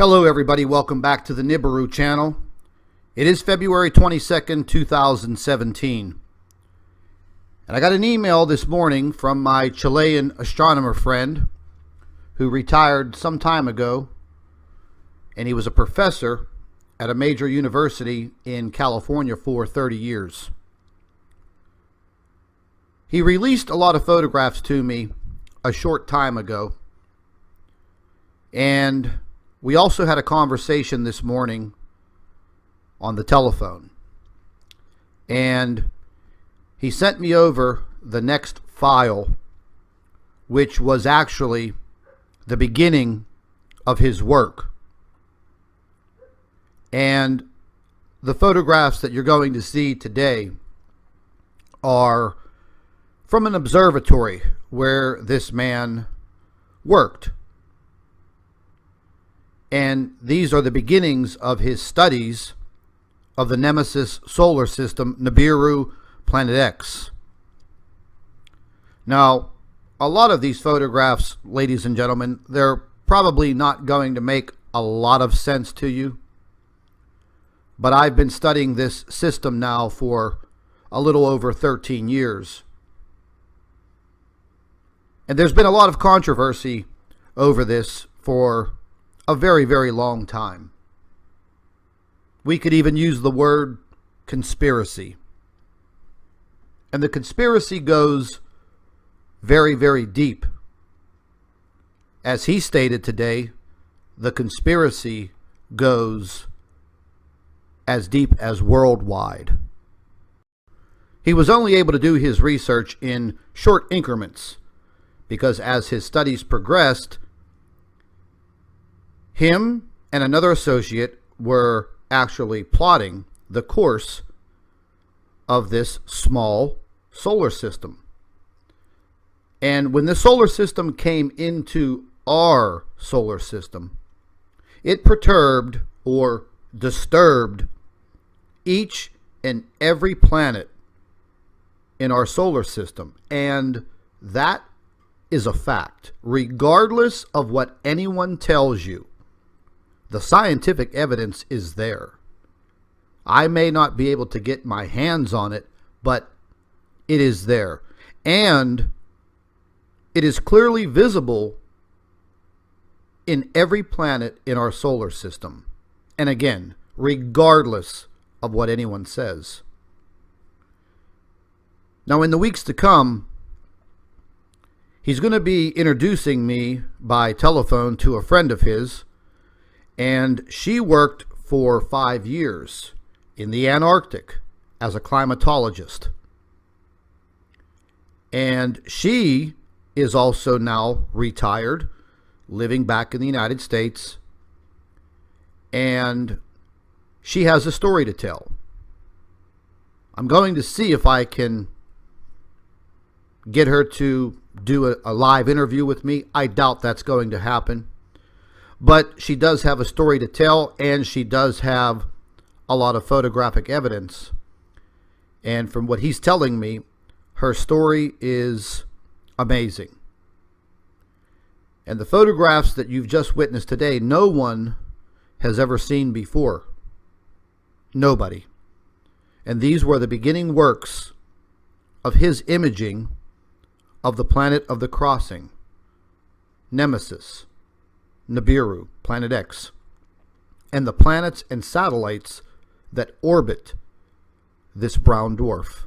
Hello everybody, welcome back to the Nibiru channel. It is February 22nd, 2017. And I got an email this morning from my Chilean astronomer friend who retired some time ago, and he was a professor at a major university in California for 30 years. He released a lot of photographs to me a short time ago, and we also had a conversation this morning on the telephone, and he sent me over the next file, which was actually the beginning of his work. And the photographs that you're going to see today are from an observatory where this man worked. And these are the beginnings of his studies of the Nemesis solar system, Nibiru, Planet X. Now, a lot of these photographs, ladies and gentlemen, they're probably not going to make a lot of sense to you. But I've been studying this system now for a little over 13 years. And there's been a lot of controversy over this for a very, very long time. We could even use the word conspiracy. And the conspiracy goes very, very deep. As he stated today, the conspiracy goes as deep as worldwide. He was only able to do his research in short increments because as his studies progressed, him and another associate were actually plotting the course of this small solar system. And when the solar system came into our solar system, it perturbed or disturbed each and every planet in our solar system. And that is a fact, regardless of what anyone tells you. The scientific evidence is there. I may not be able to get my hands on it, but it is there. And it is clearly visible in every planet in our solar system. And again, regardless of what anyone says. Now, in the weeks to come, he's going to be introducing me by telephone to a friend of his, and she worked for 5 years in the Antarctic as a climatologist. And she is also now retired, living back in the United States, and she has a story to tell. I'm going to see if I can get her to do a live interview with me. I doubt that's going to happen. But she does have a story to tell, and she does have a lot of photographic evidence. And from what he's telling me, her story is amazing. And the photographs that you've just witnessed today, no one has ever seen before. Nobody. And these were the beginning works of his imaging of the planet of the crossing, Nemesis, Nibiru, Planet X, and the planets and satellites that orbit this brown dwarf.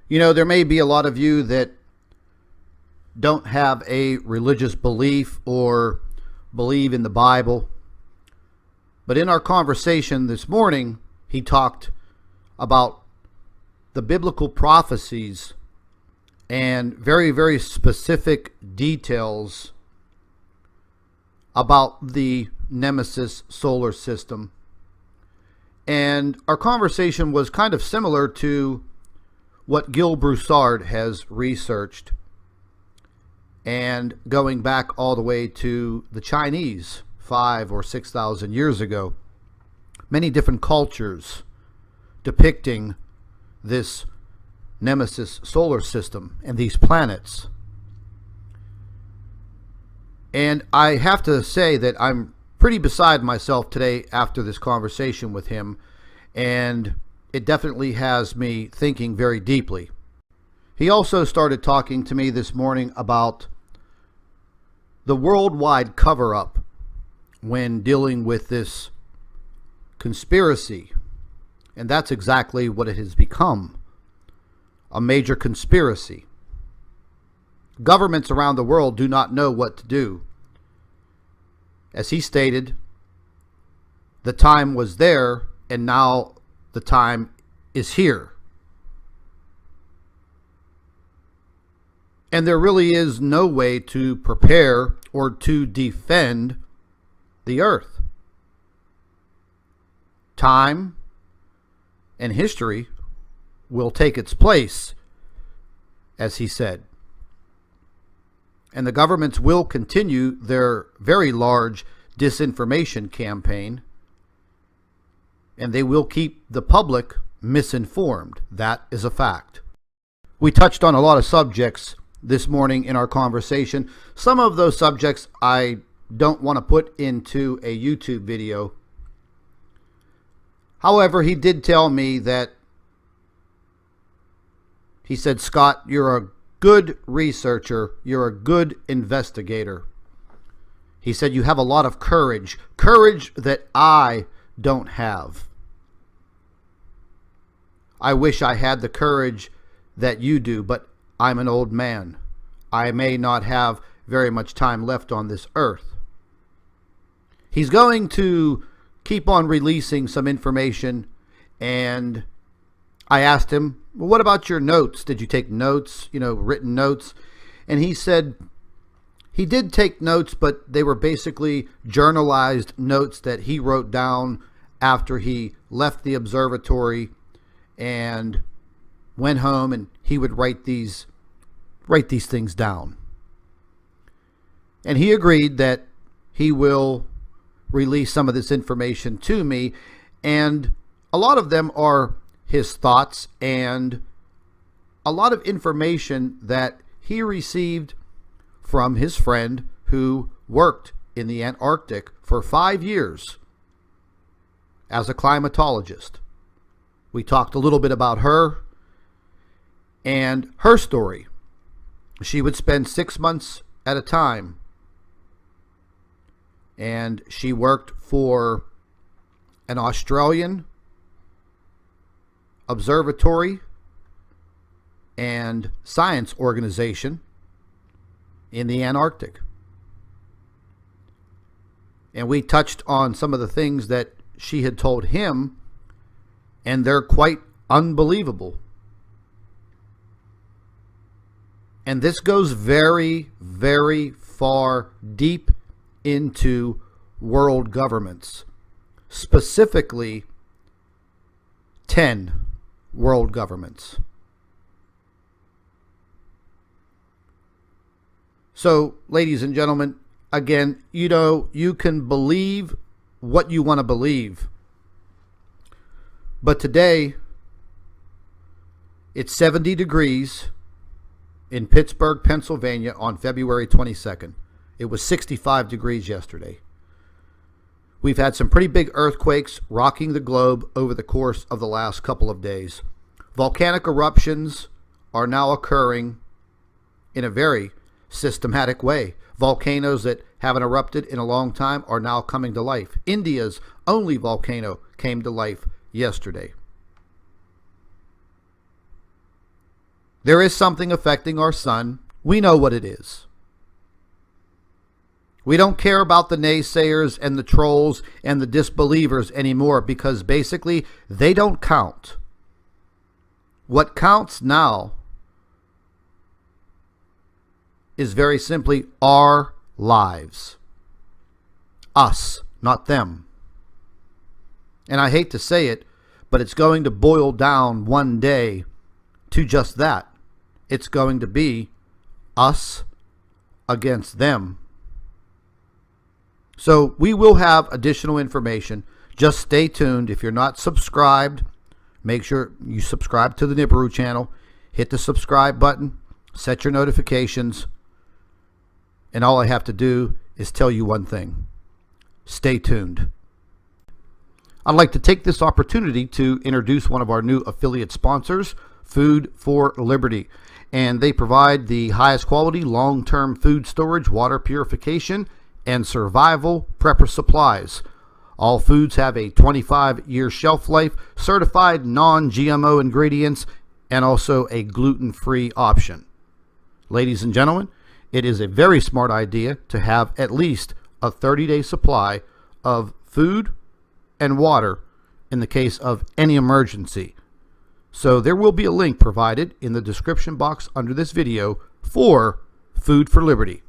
You know, there may be a lot of you that don't have a religious belief or believe in the Bible. But in our conversation this morning, he talked about the biblical prophecies and very, very specific details about the Nemesis solar system. And our conversation was kind of similar to what Gil Broussard has researched, and going back all the way to the Chinese 5,000 or 6,000 years ago. Many different cultures depicting this Nemesis solar system and these planets. And I have to say that I'm pretty beside myself today after this conversation with him, and it definitely has me thinking very deeply. He also started talking to me this morning about the worldwide cover-up when dealing with this conspiracy. And that's exactly what it has become, a major conspiracy. Governments around the world do not know what to do. As he stated, the time was there, and now the time is here. And there really is no way to prepare or to defend the earth. Time and history will take its place, as he said. And the governments will continue their very large disinformation campaign, and they will keep the public misinformed. That is a fact. We touched on a lot of subjects this morning in our conversation. Some of those subjects I don't want to put into a YouTube video. However, he did tell me that, he said, "Scott, you're a good researcher. You're a good investigator." He said, "You have a lot of courage. Courage that I don't have. I wish I had the courage that you do, but I'm an old man. I may not have very much time left on this earth." He's going to keep on releasing some information, and I asked him, "Well, what about your notes? Did you take notes, written notes?" And he said he did take notes, but they were basically journalized notes that he wrote down after he left the observatory and went home, and he would write these things down. And he agreed that he will release some of this information to me, and a lot of them are his thoughts and a lot of information that he received from his friend who worked in the Antarctic for 5 years as a climatologist. We talked a little bit about her and her story. She would spend 6 months at a time, and she worked for an Australian observatory and science organization in the Antarctic. And we touched on some of the things that she had told him, and they're quite unbelievable. And this goes very, very far deep into world governments, specifically 10 world governments. So, ladies and gentlemen, again, you can believe what you want to believe. But today, it's 70 degrees in Pittsburgh, Pennsylvania on February 22nd. It was 65 degrees yesterday. We've had some pretty big earthquakes rocking the globe over the course of the last couple of days. Volcanic eruptions are now occurring in a very systematic way. Volcanoes that haven't erupted in a long time are now coming to life. India's only volcano came to life yesterday. There is something affecting our sun. We know what it is. We don't care about the naysayers and the trolls and the disbelievers anymore, because basically they don't count. What counts now is very simply our lives. Us, not them. And I hate to say it, but it's going to boil down one day to just that. It's going to be us against them. So we will have additional information. Just stay tuned. If you're not subscribed, make sure you subscribe to the Nibiru channel. Hit the subscribe button. Set your notifications. And all I have to do is tell you one thing: stay tuned. I'd like to take this opportunity to introduce one of our new affiliate sponsors, Food for Liberty. And they provide the highest quality long-term food storage, water purification, and survival prepper supplies. All foods have a 25-year shelf life, certified non-GMO ingredients, and also a gluten-free option. Ladies and gentlemen, it is a very smart idea to have at least a 30-day supply of food and water in the case of any emergency. So there will be a link provided in the description box under this video for Food for Liberty.